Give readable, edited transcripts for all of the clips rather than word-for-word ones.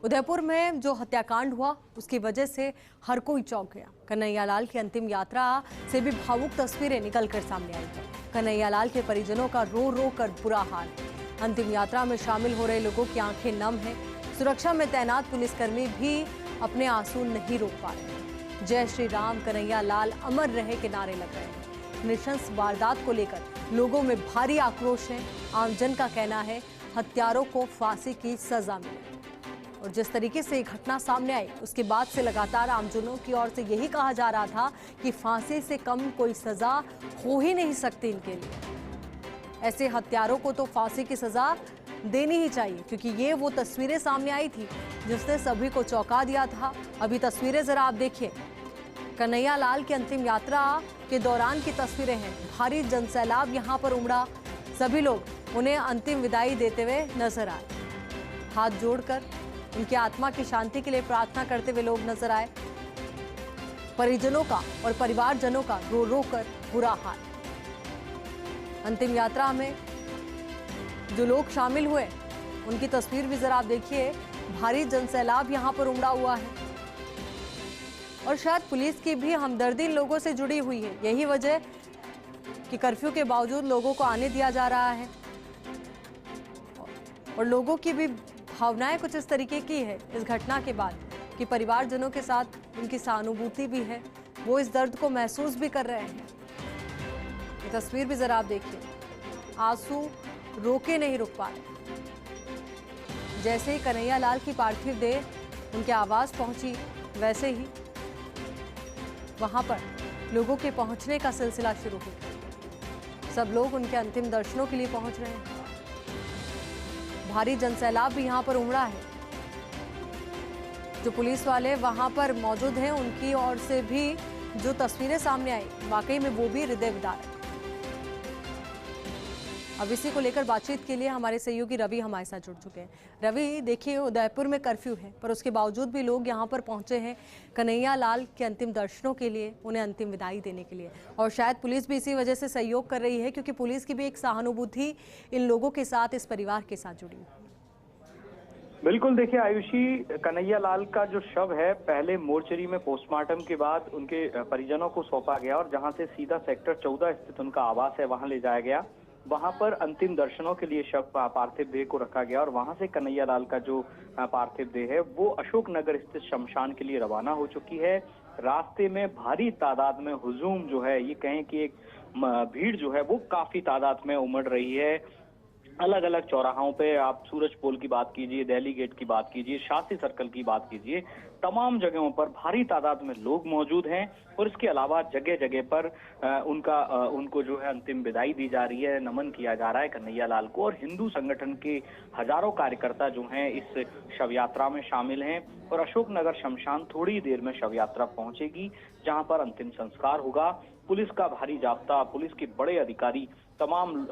उदयपुर में जो हत्याकांड हुआ उसकी वजह से हर कोई चौंक गया। कन्हैयालाल की अंतिम यात्रा से भी भावुक तस्वीरें निकलकर सामने आई हैं। कन्हैयालाल के परिजनों का रो रो कर बुरा हाल। अंतिम यात्रा में शामिल हो रहे लोगों की आंखें नम हैं। सुरक्षा में तैनात पुलिसकर्मी भी अपने आंसू नहीं रोक पा रहे। जय श्री राम, कन्हैयालाल अमर रहे के नारे लग रहे हैं। नृशंस वारदात को लेकर लोगों में भारी आक्रोश है। आमजन का कहना है हत्यारों को फांसी की सजा मिले। और जिस तरीके से ये घटना सामने आई उसके बाद से लगातार आमजनों की ओर से यही कहा जा रहा था कि फांसी से कम कोई सजा हो ही नहीं सकती इनके लिए। ऐसे हत्यारों को तो फांसी की सजा देनी ही चाहिए, क्योंकि ये वो तस्वीरें सामने आई थी जिसने सभी को चौंका दिया था। अभी तस्वीरें जरा आप देखिए, कन्हैयालाल की अंतिम यात्रा के दौरान की तस्वीरें हैं। भारी जनसैलाब यहाँ पर उमड़ा। सभी लोग उन्हें अंतिम विदाई देते हुए नजर आए। हाथ जोड़कर उनकी आत्मा की शांति के लिए प्रार्थना करते हुए लोग नजर आए। परिजनों का और परिवारजनों का रो रो कर बुरा हाल। अंतिम यात्रा में जो लोग शामिल हुए उनकी तस्वीर भी जरा आप देखिए। भारी जनसैलाब यहां पर उमड़ा हुआ है और शायद पुलिस की भी हमदर्दी लोगों से जुड़ी हुई है। यही वजह कि कर्फ्यू के बावजूद लोगों को आने दिया जा रहा है और लोगों की भी भावनाएं कुछ इस तरीके की है इस घटना के बाद कि परिवारजनों के साथ उनकी सहानुभूति भी है। वो इस दर्द को महसूस भी कर रहे हैं। ये तस्वीर भी जरा आप देखिए, आंसू रोके नहीं रुक पा रहे। जैसे ही कन्हैयालाल की पार्थिव देह उनके आवास पहुंची, वैसे ही वहां पर लोगों के पहुंचने का सिलसिला शुरू हो गया। सब लोग उनके अंतिम दर्शनों के लिए पहुंच रहे हैं। भारी जनसैलाब भी यहां पर उमड़ा है। जो पुलिस वाले वहां पर मौजूद हैं उनकी ओर से भी जो तस्वीरें सामने आई, वाकई में वो भी हृदय विदारक। अब इसी को लेकर बातचीत के लिए हमारे सहयोगी रवि हमारे साथ जुड़ चुके हैं। रवि, देखिए उदयपुर में कर्फ्यू है पर उसके बावजूद भी लोग यहाँ पर पहुंचे हैं कन्हैयालाल के अंतिम दर्शनों के लिए, उन्हें अंतिम विदाई देने के लिए। और शायद पुलिस भी इसी वजह से सहयोग कर रही है, क्योंकि पुलिस की भी एक सहानुभूति इन लोगों के साथ, इस परिवार के साथ जुड़ी है। बिल्कुल, देखिए आयुषी, कन्हैयालाल का जो शव है पहले मोर्चरी में पोस्टमार्टम के बाद उनके परिजनों को सौंपा गया और जहां से सीधा सेक्टर 14 स्थित उनका आवास है वहां ले जाया गया। वहां पर अंतिम दर्शनों के लिए शव पार्थिव देह को रखा गया और वहां से कन्हैयालाल का जो पार्थिव देह है वो अशोकनगर स्थित शमशान के लिए रवाना हो चुकी है। रास्ते में भारी तादाद में हुजूम जो है, ये कहें कि एक भीड़ जो है वो काफी तादाद में उमड़ रही है। अलग अलग चौराहों पे आप सूरज पोल की बात कीजिए, दिल्ली गेट की बात कीजिए, शास्त्री सर्कल की बात कीजिए, तमाम जगहों पर भारी तादाद में लोग मौजूद हैं। और इसके अलावा जगह जगह पर उनको जो है अंतिम विदाई दी जा रही है, नमन किया जा रहा है कन्हैयालाल को। और हिंदू संगठन के हजारों कार्यकर्ता जो हैं इस शव यात्रा में शामिल हैं और अशोकनगर शमशान थोड़ी देर में शव यात्रा पहुंचेगी, जहां पर अंतिम संस्कार होगा। पुलिस का भारी जाब्ता, पुलिस के बड़े अधिकारी, तमाम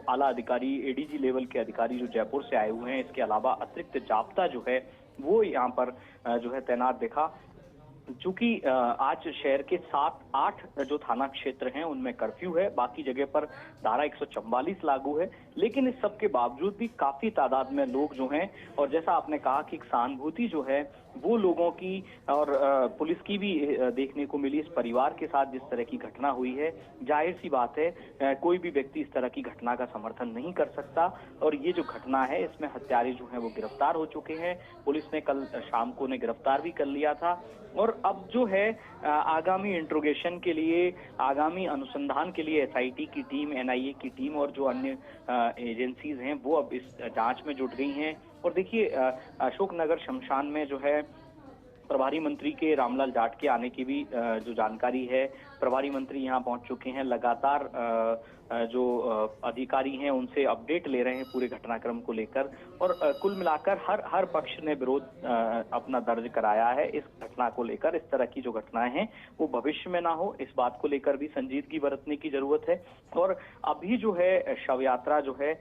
आला अधिकारी, एडीजी लेवल के अधिकारी जो जयपुर से आए हुए हैं, इसके अलावा अतिरिक्त जाब्ता जो है वो यहाँ पर जो है तैनात दिखा। चूंकि आज शहर के 7-8 जो थाना क्षेत्र हैं उनमें कर्फ्यू है, बाकी जगह पर धारा 144 लागू है, लेकिन इस सब के बावजूद भी काफी तादाद में लोग जो हैं, और जैसा आपने कहा कि सहानुभूति जो है वो लोगों की और पुलिस की भी देखने को मिली इस परिवार के साथ जिस तरह की घटना हुई है। जाहिर सी बात है कोई भी व्यक्ति इस तरह की घटना का समर्थन नहीं कर सकता और ये जो घटना है इसमें हत्यारे जो हैं वो गिरफ्तार हो चुके हैं। पुलिस ने कल शाम को उन्हें गिरफ्तार भी कर लिया था और अब जो है आगामी इंट्रोगेशन के लिए, आगामी अनुसंधान के लिए एसआईटी की टीम, एनआईए की टीम और जो अन्य एजेंसीज हैं वो अब इस जांच में जुट गई हैं। और देखिए अशोकनगर शमशान में जो है प्रभारी मंत्री के रामलाल जाट के आने की भी जो जानकारी है, प्रभारी मंत्री यहाँ पहुंच चुके हैं। लगातार जो अधिकारी हैं उनसे अपडेट ले रहे हैं पूरे घटनाक्रम को लेकर और कुल मिलाकर हर पक्ष ने विरोध अपना दर्ज कराया है इस घटना को लेकर। इस तरह की जो घटनाएं हैं वो भविष्य में ना हो, इस बात को लेकर भी संजीदगी बरतने की जरूरत है। और अभी जो है शव यात्रा जो है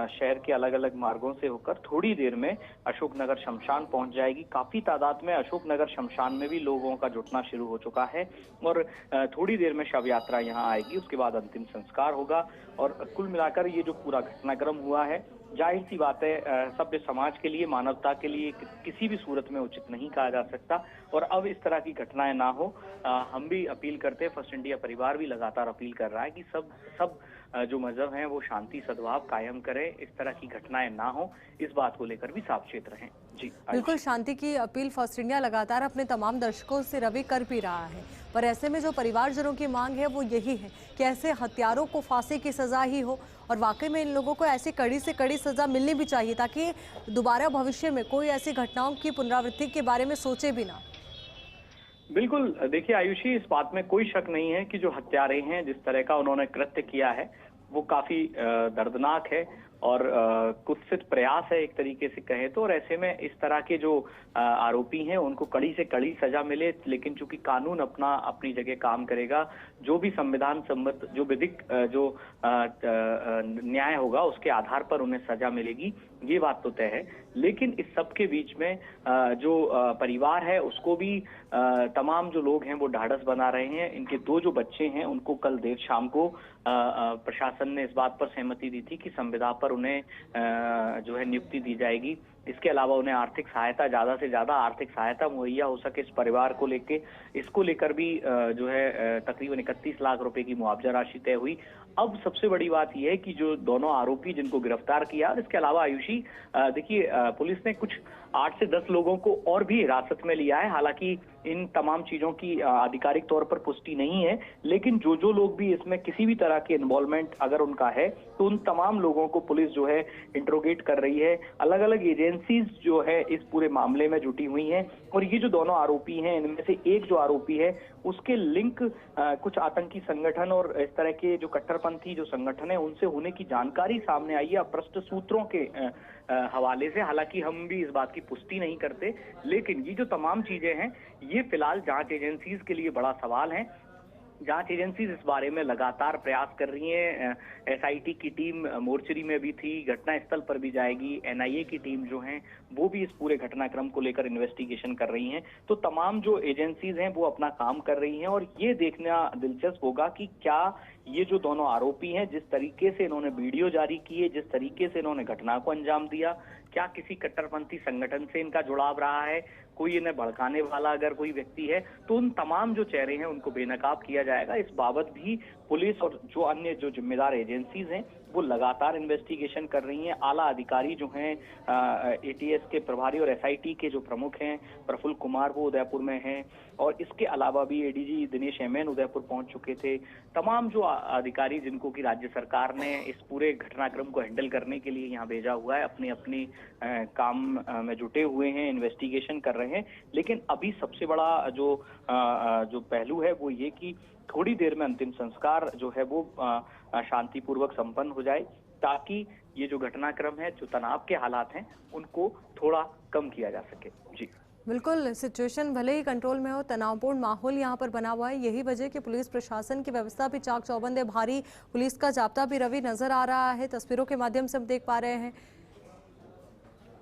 शहर के अलग अलग मार्गों से होकर थोड़ी देर में अशोकनगर शमशान पहुंच जाएगी। काफी तादाद में अशोकनगर शमशान में भी लोगों का जुटना शुरू हो चुका है और थोड़ी देर में शव यात्रा यहाँ आएगी, उसके बाद अंतिम संस्कार होगा। और कुल मिलाकर ये जो पूरा घटनाक्रम हुआ है जाहिर सी बात है, सभ्य समाज के लिए, मानवता के लिए किसी भी सूरत में उचित नहीं कहा जा सकता। और अब इस तरह की घटनाएं ना हो, हम भी अपील करते हैं, फर्स्ट इंडिया परिवार भी लगातार अपील कर रहा है कि सब सब जो मजहब हैं वो शांति सद्भाव कायम करें, इस तरह की घटनाएं ना हो, इस बात को लेकर भी सावचेत रहें। जी बिल्कुल, शांति की अपील फर्स्ट इंडिया लगातार अपने तमाम दर्शकों से रवि कर भी रहा है, पर ऐसे में जो परिवारजनों की मांग है वो यही है कि ऐसे हत्यारों को फांसी की सजा ही हो और वाकई में इन लोगों को ऐसी कड़ी से कड़ी सजा मिलनी भी चाहिए ताकि दोबारा भविष्य में कोई ऐसी घटनाओं की पुनरावृत्ति के बारे में सोचे भी ना। बिल्कुल, देखिए आयुषी, इस बात में कोई शक नहीं है कि जो हत्यारे हैं, जिस तरह का उन्होंने कृत्य किया है वो काफी दर्दनाक है और कुत्सित प्रयास है एक तरीके से कहे तो। और ऐसे में इस तरह के जो आरोपी हैं उनको कड़ी से कड़ी सजा मिले, लेकिन चूंकि कानून अपनी जगह काम करेगा, जो भी संविधान सम्मत जो विधिक जो न्याय होगा उसके आधार पर उन्हें सजा मिलेगी, ये बात तो तय है। लेकिन इस सब के बीच में जो परिवार है उसको भी तमाम जो लोग हैं वो ढाढ़स बना रहे हैं। इनके दो जो बच्चे हैं उनको कल देर शाम को प्रशासन ने इस बात पर सहमति दी थी कि संविदा पर उन्हें जो है नियुक्ति दी जाएगी। इसके अलावा उन्हें आर्थिक सहायता, ज्यादा से ज्यादा आर्थिक सहायता मुहैया हो सके इस परिवार को लेके, इसको लेकर भी जो है तकरीबन 31 लाख रुपए की मुआवजा राशि तय हुई। अब सबसे बड़ी बात यह है कि जो दोनों आरोपी जिनको गिरफ्तार किया, और इसके अलावा आयुषी देखिए पुलिस ने कुछ 8 से 10 लोगों को और भी हिरासत में लिया है। हालांकि इन तमाम चीजों की आधिकारिक तौर पर पुष्टि नहीं है, लेकिन जो लोग भी इसमें किसी भी तरह के इन्वॉल्वमेंट अगर उनका है तो उन तमाम लोगों को पुलिस जो है इंट्रोगेट कर रही है। अलग अलग एजेंसीज जो है इस पूरे मामले में जुटी हुई हैं और ये जो दोनों आरोपी हैं इनमें से एक जो आरोपी है उसके लिंक कुछ आतंकी संगठन और इस तरह के जो कट्टरपंथी जो संगठन है उनसे होने की जानकारी सामने आई है अपृष्ट सूत्रों के हवाले से। हालांकि हम भी इस बात की पुष्टि नहीं करते, लेकिन ये जो तमाम चीजें हैं ये फिलहाल जांच एजेंसीज के लिए बड़ा सवाल है। जांच एजेंसीज इस बारे में लगातार प्रयास कर रही हैं। एसआईटी की टीम मोर्चरी में भी थी, घटनास्थल पर भी जाएगी। एनआईए की टीम जो है वो भी इस पूरे घटनाक्रम को लेकर इन्वेस्टिगेशन कर रही हैं। तो तमाम जो एजेंसीज हैं वो अपना काम कर रही हैं और ये देखना दिलचस्प होगा कि क्या ये जो दोनों आरोपी हैं, जिस तरीके से इन्होंने वीडियो जारी किए, जिस तरीके से इन्होंने घटना को अंजाम दिया, क्या किसी कट्टरपंथी संगठन से इनका जुड़ाव रहा है, कोई इन्हें भड़काने वाला अगर कोई व्यक्ति है, तो उन तमाम जो चेहरे हैं उनको बेनकाब किया जाएगा। इस बाबत भी पुलिस और जो अन्य जो जिम्मेदार एजेंसीज हैं वो लगातार इन्वेस्टिगेशन कर रही हैं। आला अधिकारी जो हैं एटीएस के प्रभारी और एसआईटी के जो प्रमुख हैं प्रफुल्ल कुमार वो उदयपुर में हैं और इसके अलावा भी एडीजी दिनेश एमएन उदयपुर पहुंच चुके थे। तमाम जो अधिकारी जिनको कि राज्य सरकार ने इस पूरे घटनाक्रम को हैंडल करने के लिए यहाँ भेजा हुआ है, अपने अपने काम में जुटे हुए हैं, इन्वेस्टिगेशन कर रहे हैं। लेकिन अभी सबसे बड़ा जो पहलू है वो ये कि थोड़ी देर में अंतिम संस्कार जो है वो शांतिपूर्वक संपन्न हो जाए, ताकि ये जो घटनाक्रम है, जो तनाव के हालात हैं, उनको थोड़ा कम किया जा सके। जी बिल्कुल, सिचुएशन भले ही कंट्रोल में हो, तनावपूर्ण माहौल यहाँ पर बना हुआ है। यही वजह कि पुलिस प्रशासन की व्यवस्था भी चाक चौबंद है, भारी पुलिस का जाब्ता भी रवि नजर आ रहा है, तस्वीरों के माध्यम से हम देख पा रहे हैं।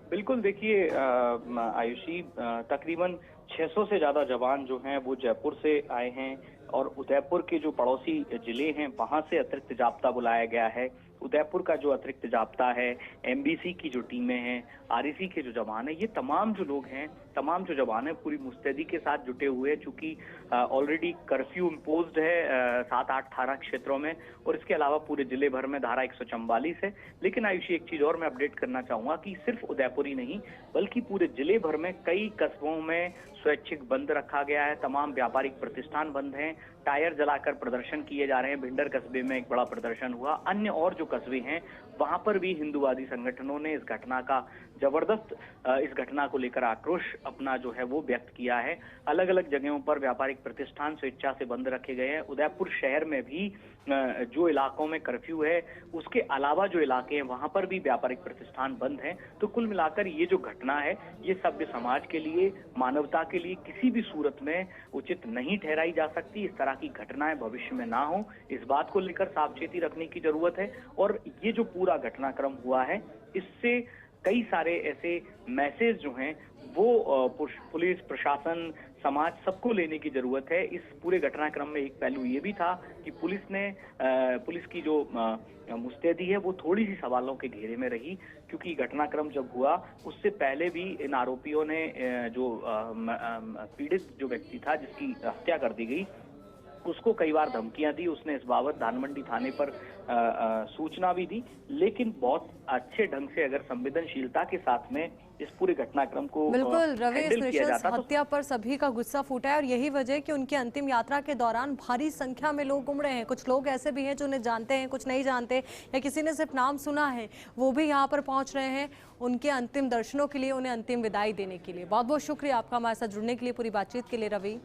बिल्कुल, देखिए आयुषी, तकरीबन 600 से ज्यादा जवान जो हैं वो जयपुर से आए हैं और उदयपुर के जो पड़ोसी जिले हैं वहां से अतिरिक्त जाब्ता बुलाया गया है। उदयपुर का जो अतिरिक्त जाब्ता है, एमबीसी की जो टीमें हैं, आरईसी के जो जवान हैं, ये तमाम जो लोग हैं, तमाम जो जवान हैं पूरी मुस्तैदी के साथ जुटे हुए हैं। चूंकि ऑलरेडी कर्फ्यू इम्पोज्ड है 7-8 थाना क्षेत्रों में और इसके अलावा पूरे जिले भर में धारा 144 है। लेकिन आयुषी, एक चीज और मैं अपडेट करना चाहूंगा कि सिर्फ उदयपुर ही नहीं बल्कि पूरे जिले भर में कई कस्बों में स्वैच्छिक बंद रखा गया है। तमाम व्यापारिक प्रतिष्ठान बंद हैं, टायर जलाकर प्रदर्शन किए जा रहे हैं। भिंडर कस्बे में एक बड़ा प्रदर्शन हुआ। अन्य और जो कस्बे हैं वहां पर भी हिंदूवादी संगठनों ने इस घटना का जबरदस्त इस घटना को लेकर आक्रोश अपना जो है वो व्यक्त किया है। अलग अलग जगहों पर व्यापारिक प्रतिष्ठान स्वेच्छा से बंद रखे गए हैं। उदयपुर शहर में भी जो इलाकों में कर्फ्यू है उसके अलावा जो इलाके हैं वहां पर भी व्यापारिक प्रतिष्ठान बंद हैं। तो कुल मिलाकर ये जो घटना है ये सभ्य समाज के लिए, मानवता के लिए किसी भी सूरत में उचित नहीं ठहराई जा सकती। इस तरह की घटनाएं भविष्य में ना हो, इस बात को लेकर सावचेती रखने की जरूरत है। और ये जो पूरा घटनाक्रम हुआ है इससे कई सारे ऐसे मैसेज जो हैं वो पुलिस प्रशासन समाज सबको लेने की जरूरत है। इस पूरे घटनाक्रम में एक पहलू ये भी था कि पुलिस की जो मुस्तैदी है वो थोड़ी सी सवालों के घेरे में रही, क्योंकि घटनाक्रम जब हुआ उससे पहले भी इन आरोपियों ने जो पीड़ित जो व्यक्ति था जिसकी हत्या कर दी गई उसको कई बार धमकियां दी। उसने इस बाबत धानमंडी थाने पर सूचना भी दी, लेकिन बहुत अच्छे ढंग से अगर संवेदनशीलता के साथ में इस पूरे घटनाक्रम को बिल्कुल रवि, इस तो हत्या पर सभी का गुस्सा फूटा है और यही वजह है कि उनकी अंतिम यात्रा के दौरान भारी संख्या में लोग उमड़े हैं। कुछ लोग ऐसे भी हैं जो उन्हें जानते हैं, कुछ नहीं जानते, या किसी ने सिर्फ नाम सुना है, वो भी यहाँ पर पहुंच रहे हैं उनके अंतिम दर्शनों के लिए, उन्हें अंतिम विदाई देने के लिए। बहुत बहुत शुक्रिया आपका हमारे साथ जुड़ने के लिए, पूरी बातचीत के लिए रवि।